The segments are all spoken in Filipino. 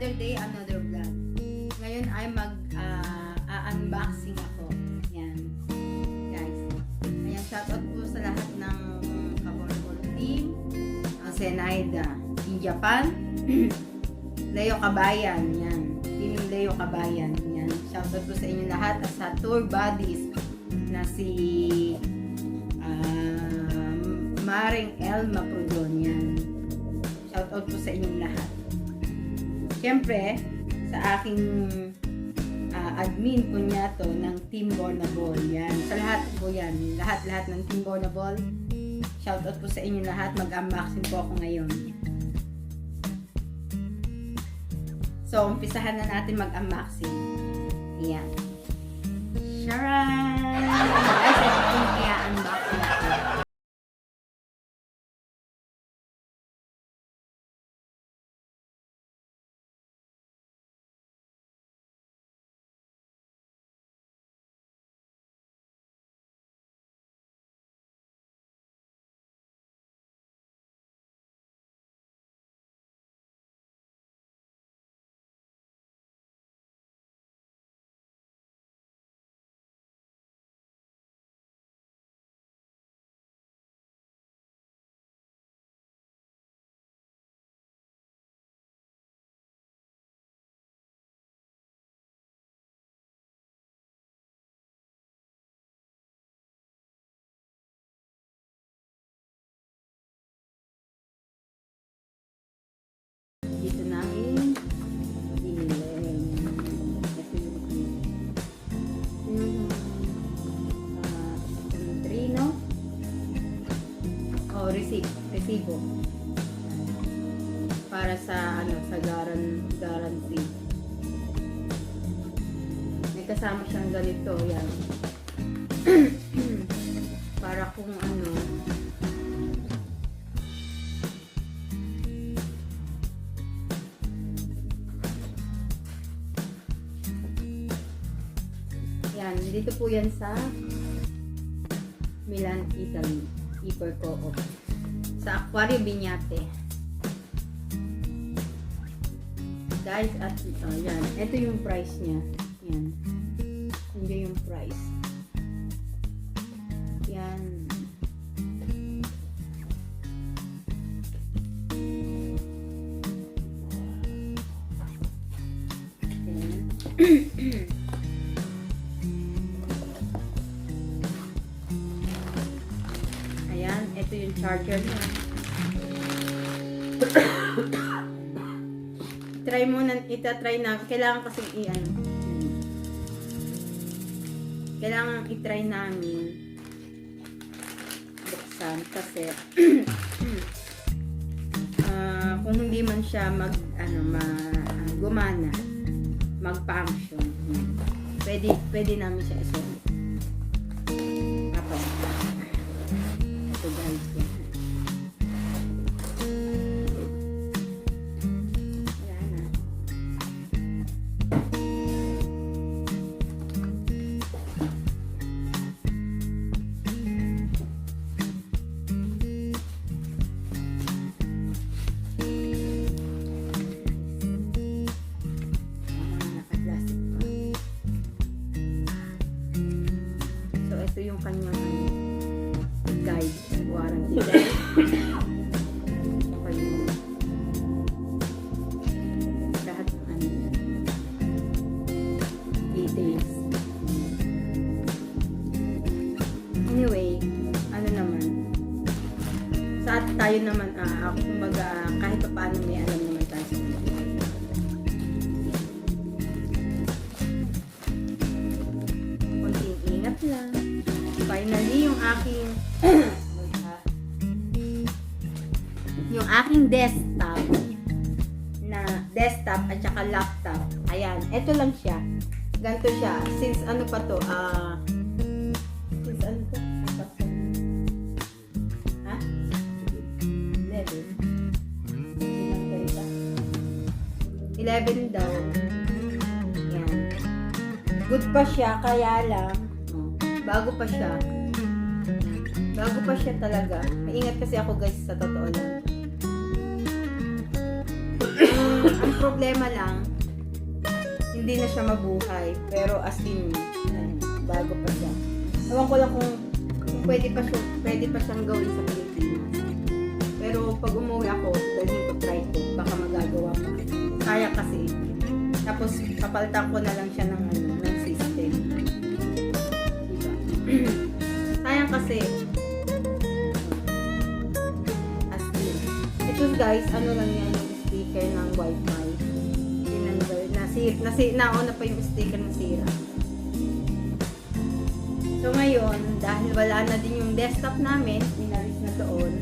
Another day, another vlog. Ngayon ay mag-unboxing ako. Yan. Guys. Ayan, shoutout po sa lahat ng Kaborgol team. Senaida in Japan. Leo Kabayan. Yan. Team Leo Kabayan. Yan. Shoutout po sa inyo lahat at sa tour buddies na si Maring Elma Prudon. Yan. Shoutout po sa inyong lahat. Siyempre, sa aking admin kunyato ng Team Bornabol. Yan. Sa lahat po yan. Lahat ng Team Bornabol. Shoutout po sa inyo lahat. Mag-unboxing po ako ngayon. So, umpisahan na natin mag-unboxing. Yan. Sharan! Ay, sa itong i-unboxing ako. Dito namin ilagay. Ito yung trino o resibo para sa sa guarantee. May kasama siyang ganito, yan. Para kung yan, dito po yan sa Milan, Italy. Ipercoop. Sa Aquario Vignate. Guys, at yan. Ito yung price niya. Yan. Hindi yung price. Yan. Yan. Ayan, ito yung charger niya. Try muna, itatry na. Kailangan kasi kailangan i-try namin buksan kasi kung hindi man siya gumana, mag-function. Pwede namin siya isuot. Ito guys, yan. Ayan na. Naka-plastic pa. So, ito yung kanyang guide, warranty guide. Lahat ng details. Anyway, naman, sa tayo naman, kumbaga, kahit pa paano may alam naman tayo sa mga. Konting ingat lang. Finally, yung aking desktop at saka laptop. Ayan, ito lang siya. Ganito siya. Since ano pa to? Since ano to? Ha? 11 daw. Ayan. Good pa siya, kaya lang bago pa siya talaga. Maingat kasi ako guys, sa totoo lang. Ang problema lang, hindi na siya mabuhay. Pero as in, bago pa siya. Ewan ko lang kung pwede pa siyang gawin sa Pilipinas. Pero pag umuwi ako, dalhin ko, try ko. Baka magagawa pa. Kaya kasi. Tapos, papalitan ko na lang siya ng system. Diba? Sayang kasi. As in. Ito guys, ano lang yan yung sticker ng Wi-Fi. Nauna pa yung sticker na sira. So ngayon, dahil wala na din yung desktop namin, inalis na doon,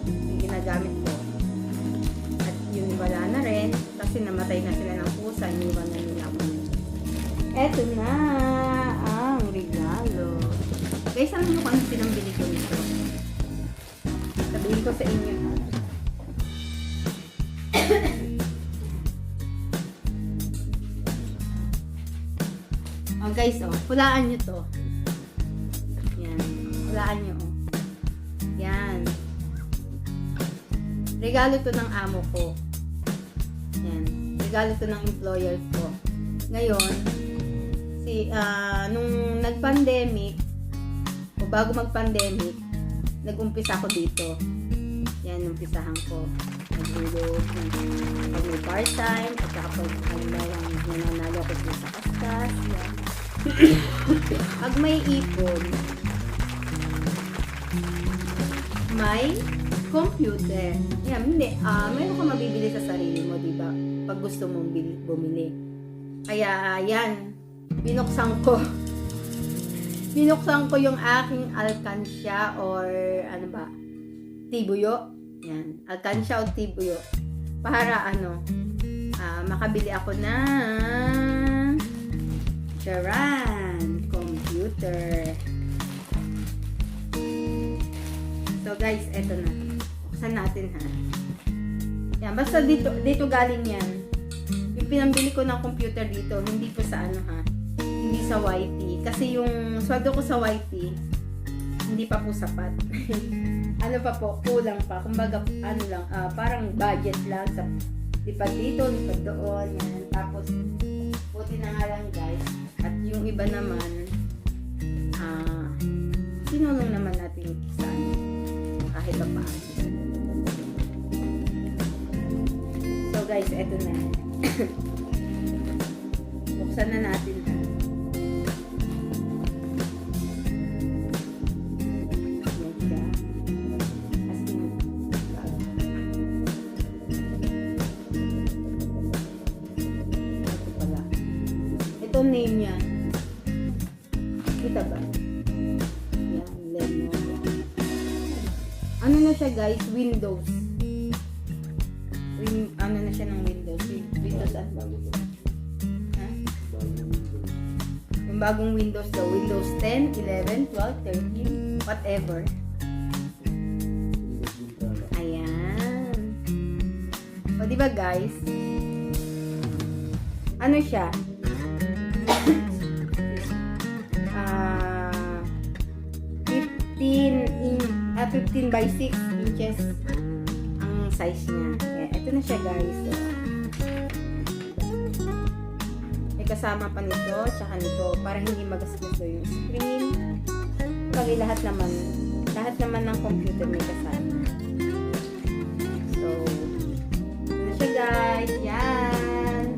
yung ginagamit ko. At yun wala na rin, kasi namatay na sila ng pusa, iniwan na nila ako. Eto na ang regalo. Guys, alam mo kung ano pinambili ko nito? Sabihin ko sa inyo. Oh guys, hulaan nyo to. Yan. Hulaan nyo. Yan. Regalo to ng amo ko. Yan. Regalo to ng employer ko. Ngayon, nung nag-pandemic, o bago mag-pandemic, nag-umpisa ako dito. Yan, umpisahan ko. Naglulog, pag may part-time, at saka pag nananalo ako sa kaskas. Yan. Pag may ipon, may computer. Yan, hindi. Meron ka mabibili sa sarili mo, diba? Pag gusto mong bumili. Kaya, yan. Binuksan ko. Binuksan ko yung aking alkansya or, ano ba? Tibuyo. Yan. Alkansya o tibuyo. Para, makabili ako ng Charan computer. So guys, eto na. Buksan natin ha. Yan, basta dito galing yan. Yung pinambili ko ng computer dito, hindi po sa hindi sa YT. Kasi yung sweldo ko sa YT, hindi pa po sapat. Kulang pa. Kumbaga, parang budget lang. Sa lipad dito, lipad doon. Yan. Tapos, buti na nga lang guys. At yung iba naman, sinulong naman natin kahit pa paano. So guys, eto na. Buksan na natin. Ito name niya. Kita ba? Yan, Lenovo. Ano na siya guys? Windows. Ano na siya ng Windows? Windows at bago. Ha? Yung bagong Windows daw. Windows 10, 11, 12, 13, whatever. Ayan. O diba guys? Ano siya? 15 by 6 inches ang size niya. Ito na siya guys. So, may kasama pa nito, tsaka nito, para hindi magasgas yung screen. Pagi lahat naman ng computer may kasama. So, ito na siya guys. Yan.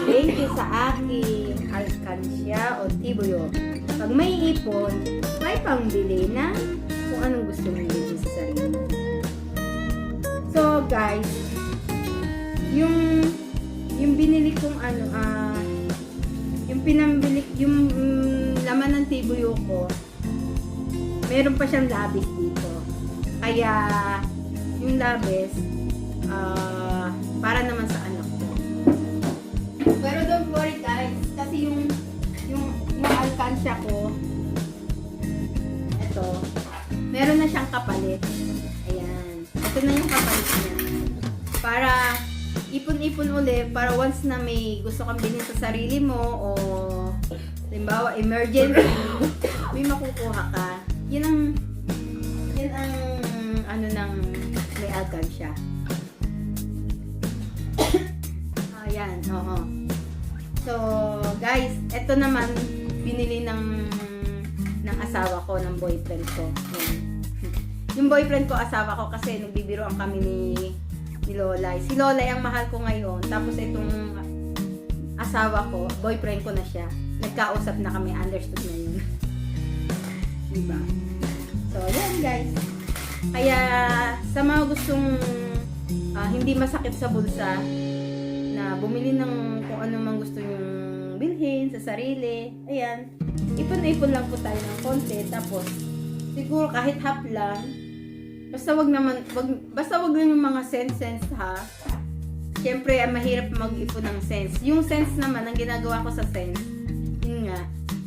Thank you sa aking alkansya o tibuyo. Pag may ipon, may pangbili na kung anong gusto mong bilhin sa sarili mo. So guys, yung binili kong yung laman ng tibuyo ko, meron pa siyang labis dito. Kaya yung labis para naman sa anak ko. Pero don't worry guys, kasi yung alkansya ko, ito, meron na siyang kapalit. Ayan. Ito na yung kapalit niya. Para ipon-ipon uli, para once na may gusto kang bilhin sa sarili mo o halimbawa emergency, may makukuha ka. Yan ang may alkansya. Oo. So, guys, ito naman binili ng asawa ko, ng boyfriend ko. Yan. Yung boyfriend ko, asawa ko, kasi nagbibiroan kami ni Lolay. Si Lolay ang mahal ko ngayon. Tapos itong asawa ko, boyfriend ko na siya. Nagkausap na kami, understood na yun. Diba? So, yan guys. Kaya, sa mga gustong hindi masakit sa bulsa, na bumili ng kung ano man gusto nyong bilhin sa sarili, ayan, ipon-ipon lang po tayo ng konti. Tapos, siguro kahit half lang, basta wag lang yung mga cents ha. Siyempre, mahirap mag-ipon ng cents. Yung cents naman, ang ginagawa ko sa cents, yun nga,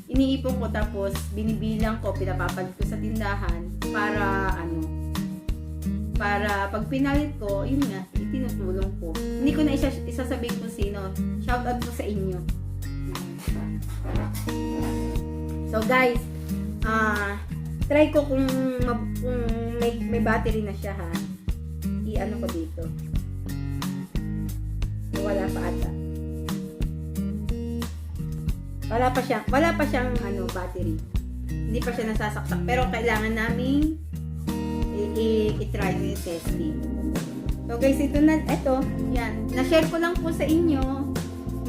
iniipon ko tapos binibilang ko, pinapapalit ko sa tindahan para para pag pinalit ko, yun nga, itinutulong ko. Hindi ko na isasabihin kung sino. Shout out po sa inyo. So guys, try ko kung may battery na siya ha. I-ano ko dito. Wala pa ata. Wala pa siyang battery. Hindi pa siya nasasaksak. Pero kailangan naming i-try yung testing. So guys, yan. Na-share ko lang po sa inyo.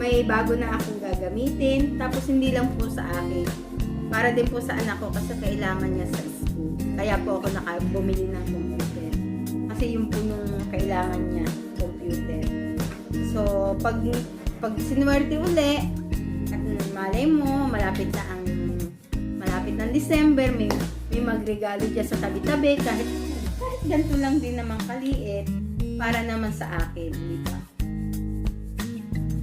May bago na akong gagamitin. Tapos hindi lang po sa akin. Para din po sa anak ko kasi kailangan niya sa school. Kaya po ako bumili ng computer. Kasi yung po yung kailangan niya, computer. So, pag sinuwerte uli, at malay mo, malapit ng December, may magregalo dyan sa tabi-tabi, kahit ganito lang din naman kaliit, para naman sa akin, di ba?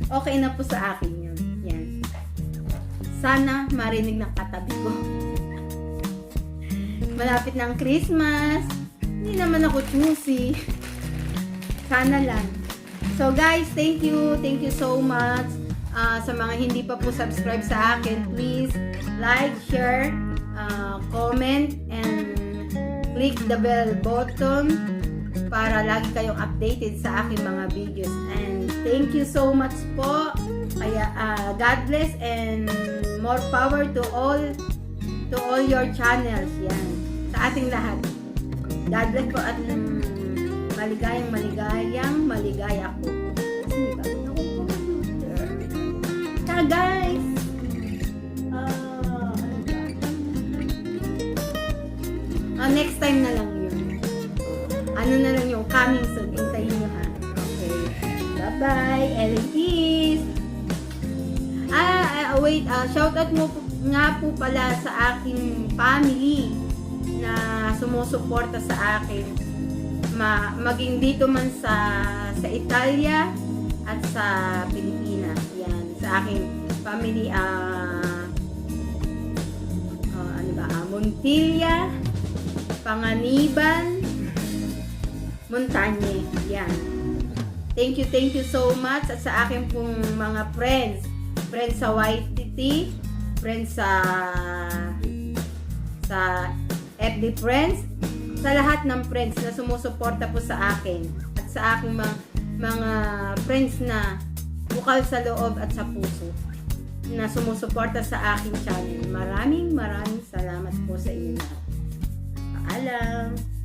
Okay na po sa akin yun. Yan. Sana marinig ng katabi ko. Malapit ng Christmas, hindi naman ako choosy. Sana lang. So guys, thank you so much. Sa mga hindi pa po subscribe sa akin, please like, share, comment, and click the bell button para lagi kayong updated sa aking mga videos. And thank you so much po. Kaya God bless and more power to all your channels. Yan. Sa ating lahat. God bless po at maligaya po. Tara guys! Next time na lang yun. Ano na lang yung coming soon. Hintayin nyo ha. Okay. Bye-bye. Ellen Peace! Wait. Shoutout mo nga po pala sa aking family na sumusuporta sa akin. Maging dito man sa Italia at sa Pilipinas. Yan. Sa aking family, Montilla, Panganiban, Montañe. Yan. Thank you so much. At sa akin pong mga friends sa YTT, friends sa FB friends, sa lahat ng friends na sumusuporta po sa akin at sa aking mga friends na bukal sa loob at sa puso na sumusuporta sa aking channel. Maraming salamat po sa inyo lahat. Paalam!